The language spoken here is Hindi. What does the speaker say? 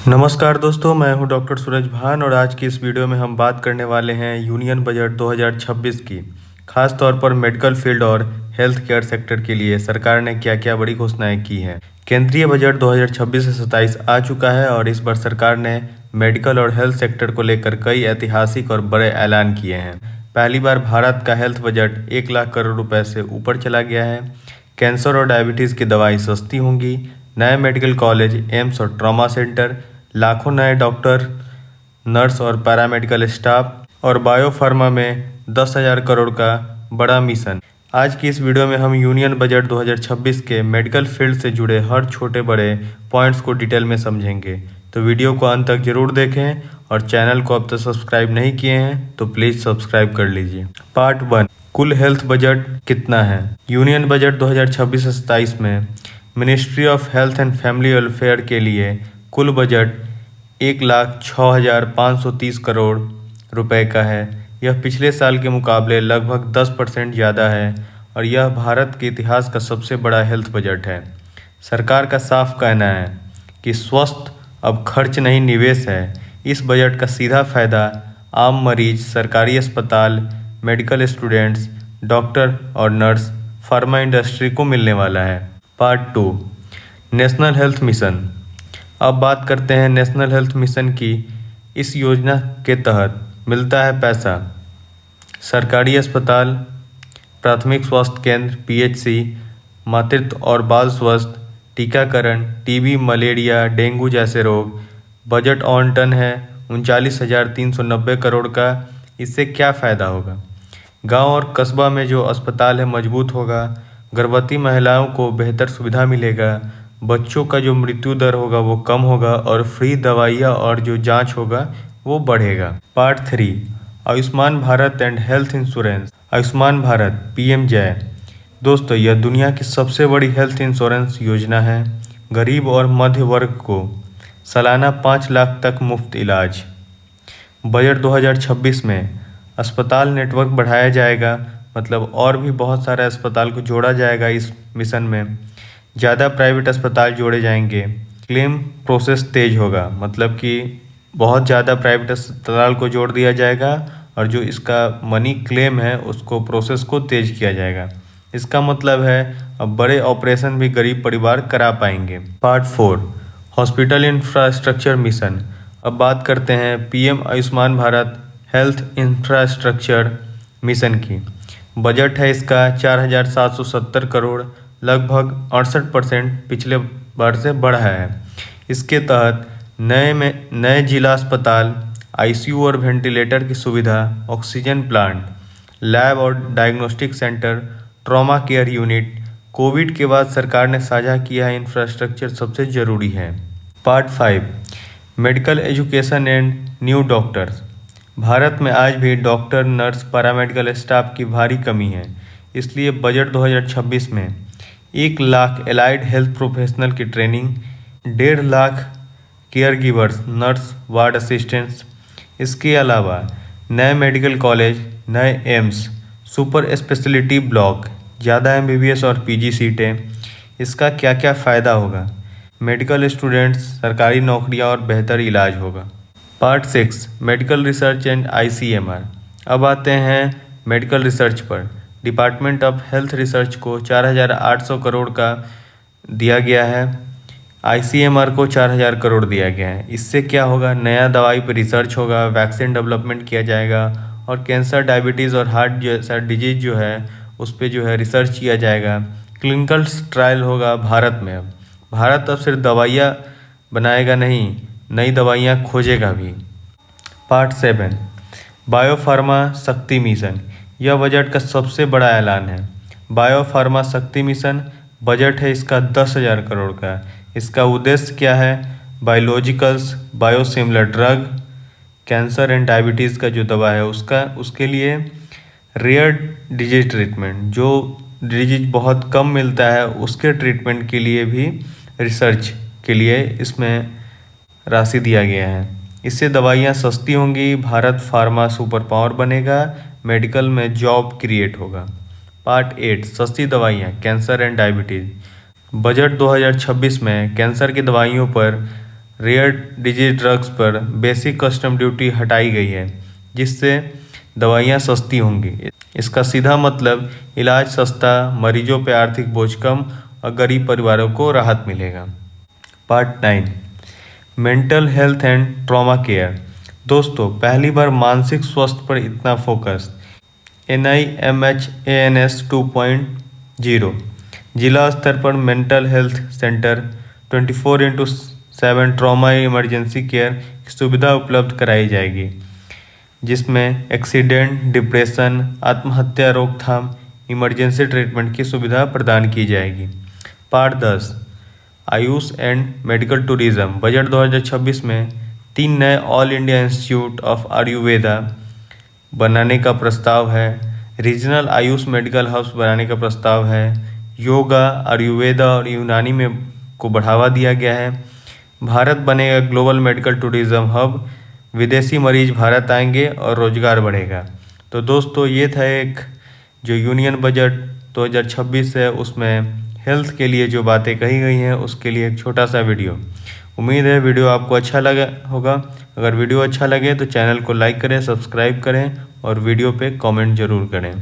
नमस्कार दोस्तों, मैं हूं डॉक्टर सूरज भान और आज की इस वीडियो में हम बात करने वाले हैं यूनियन बजट 2026 की। खास तौर पर मेडिकल फील्ड और हेल्थ केयर सेक्टर के लिए सरकार ने क्या क्या बड़ी घोषणाएं की हैं। केंद्रीय बजट 2026 से 27 आ चुका है और इस बार सरकार ने मेडिकल और हेल्थ सेक्टर को लेकर कई ऐतिहासिक और बड़े ऐलान किए हैं। पहली बार भारत का हेल्थ बजट 1 लाख करोड़ रुपए से ऊपर चला गया है। कैंसर और डायबिटीज़ की दवाई सस्ती होंगी। नए मेडिकल कॉलेज, एम्स और ट्रॉमा सेंटर, लाखों नए डॉक्टर, नर्स और पैरामेडिकल स्टाफ और बायोफार्मा में 10,000 करोड़ का बड़ा मिशन। आज की इस वीडियो में हम यूनियन बजट 2026 के मेडिकल फील्ड से जुड़े हर छोटे बड़े पॉइंट्स को डिटेल में समझेंगे, तो वीडियो को अंत तक जरूर देखें और चैनल को अब तक सब्सक्राइब नहीं किए हैं तो प्लीज़ सब्सक्राइब कर लीजिए। पार्ट 1, कुल हेल्थ बजट कितना है। यूनियन बजट 2026 से 27 में ministry of health and family welfare के लिए कुल बजट 1,06,530 करोड़ रुपए का है। यह पिछले साल के मुकाबले लगभग 10% ज़्यादा है और यह भारत के इतिहास का सबसे बड़ा हेल्थ बजट है। सरकार का साफ कहना है कि स्वस्थ अब खर्च नहीं निवेश है। इस बजट का सीधा फायदा आम मरीज, सरकारी अस्पताल, मेडिकल स्टूडेंट्स, डॉक्टर और नर्स, फार्मा इंडस्ट्री को मिलने वाला है। Part 2, national health mission. अब बात करते हैं नेशनल हेल्थ मिशन की। इस योजना के तहत मिलता है पैसा सरकारी अस्पताल, प्राथमिक स्वास्थ्य केंद्र PHC, मातृत्व और बाल स्वास्थ्य, टीकाकरण, टीबी, मलेरिया, डेंगू जैसे रोग। बजट आवंटन है 39,390 करोड़ का। इससे क्या फ़ायदा होगा। गांव और कस्बा में जो अस्पताल है मजबूत होगा, गर्भवती महिलाओं को बेहतर सुविधा मिलेगा, बच्चों का जो मृत्यु दर होगा वो कम होगा और फ्री दवाइयाँ और जो जांच होगा वो बढ़ेगा। Part 3, Ayushman Bharat and health insurance. Ayushman Bharat PM जय। दोस्तों, यह दुनिया की सबसे बड़ी हेल्थ इंश्योरेंस योजना है। गरीब और मध्य वर्ग को सालाना 5 लाख तक मुफ्त इलाज। बजट 2026 में अस्पताल नेटवर्क बढ़ाया जाएगा, मतलब और भी बहुत सारे अस्पताल को जोड़ा जाएगा इस मिशन में। ज़्यादा प्राइवेट अस्पताल जोड़े जाएंगे। क्लेम प्रोसेस तेज होगा, मतलब कि बहुत ज़्यादा प्राइवेट अस्पताल को जोड़ दिया जाएगा और जो इसका मनी क्लेम है उसको प्रोसेस को तेज किया जाएगा। इसका मतलब है अब बड़े ऑपरेशन भी गरीब परिवार करा पाएंगे। Part 4, hospital infrastructure mission. अब बात करते हैं PM Ayushman Bharat health infrastructure mission की। बजट है इसका 4,770 करोड़, लगभग 68% पिछले बार से बढ़ा है। इसके तहत नए जिला अस्पताल, ICU और वेंटिलेटर की सुविधा, ऑक्सीजन प्लांट, लैब और diagnostic centre, trauma care unit. Covid के बाद सरकार ने साझा किया है इंफ्रास्ट्रक्चर सबसे ज़रूरी है। Part 5, medical education and new doctors. Bharat में आज भी डॉक्टर, नर्स, पैरामेडिकल स्टाफ की भारी कमी है। इसलिए बजट 2026 में 1 लाख एलाइड हेल्थ प्रोफेशनल की training, 1.5 lakh care givers, nurse, ward assistants. इसके अलावा नए मेडिकल कॉलेज, नए एम्स, सुपर स्पेशलिटी ब्लॉक, ज़्यादा MBBS और PG सीटें। इसका क्या क्या फ़ायदा होगा। मेडिकल स्टूडेंट्स, सरकारी नौकरियां और बेहतर इलाज होगा। Part 6, medical research and ICMR। अब आते हैं मेडिकल रिसर्च पर। डिपार्टमेंट ऑफ हेल्थ रिसर्च को 4,800 करोड़ का दिया गया है। ICMR को 4,000 करोड़ दिया गया है। इससे क्या होगा, नया दवाई पर रिसर्च होगा, वैक्सीन डेवलपमेंट किया जाएगा और कैंसर, डायबिटीज़ और हार्ट जैसा डिजीज जो है उस पर जो है रिसर्च किया जाएगा। क्लिनिकल ट्रायल होगा भारत में। अब भारत अब सिर्फ दवाइयाँ बनाएगा नहीं, नई दवाइयाँ खोजेगा भी। पार्ट 7, बायोफार्मा शक्ति मिशन। यह बजट का सबसे बड़ा ऐलान है। बायोफार्मा शक्ति मिशन बजट है इसका 10,000 करोड़ का। इसका उद्देश्य क्या है, biologicals, biosimilar drug, cancer and diabetes का जो दवा है उसके लिए रेयर डिजीज ट्रीटमेंट, जो डिजीज बहुत कम मिलता है उसके ट्रीटमेंट के लिए भी रिसर्च के लिए इसमें राशि दिया गया है। इससे दवाइयाँ सस्ती होंगी, भारत फार्मा सुपर पावर बनेगा, मेडिकल में जॉब क्रिएट होगा। पार्ट 8, सस्ती दवाइयाँ, कैंसर एंड डायबिटीज़। बजट 2026 में कैंसर की दवाइयों पर रेयर डिजीज ड्रग्स पर बेसिक कस्टम ड्यूटी हटाई गई है, जिससे दवाइयाँ सस्ती होंगी। इसका सीधा मतलब इलाज सस्ता, मरीजों पर आर्थिक बोझ कम और गरीब परिवारों को राहत मिलेगा। Part 9, mental health and trauma care. दोस्तों, पहली बार मानसिक स्वास्थ्य पर इतना फोकस। NIMHANS 2.0 जिला स्तर पर mental health centre 24/7 trauma emergency care की सुविधा उपलब्ध कराई जाएगी, जिसमें एक्सीडेंट, डिप्रेशन, आत्महत्या रोकथाम, इमरजेंसी ट्रीटमेंट की सुविधा प्रदान की जाएगी। Part 10, Ayush and medical tourism. Budget 2026 में 3 नए all India institute of Ayurveda बनाने का प्रस्ताव है। रीजनल आयुष मेडिकल हब्स बनाने का प्रस्ताव है। योगा, आयुर्वेदा और यूनानी में को बढ़ावा दिया गया है। भारत बनेगा ग्लोबल मेडिकल टूरिज्म हब। विदेशी मरीज भारत आएंगे और रोजगार बढ़ेगा। तो दोस्तों, ये था एक जो यूनियन बजट 2026 है, उसमें हेल्थ के लिए जो बातें कही गई हैं उसके लिए एक छोटा सा वीडियो। उम्मीद है वीडियो आपको अच्छा लगा होगा। अगर वीडियो अच्छा लगे तो चैनल को लाइक करें, सब्सक्राइब करें और वीडियो पे कमेंट ज़रूर करें।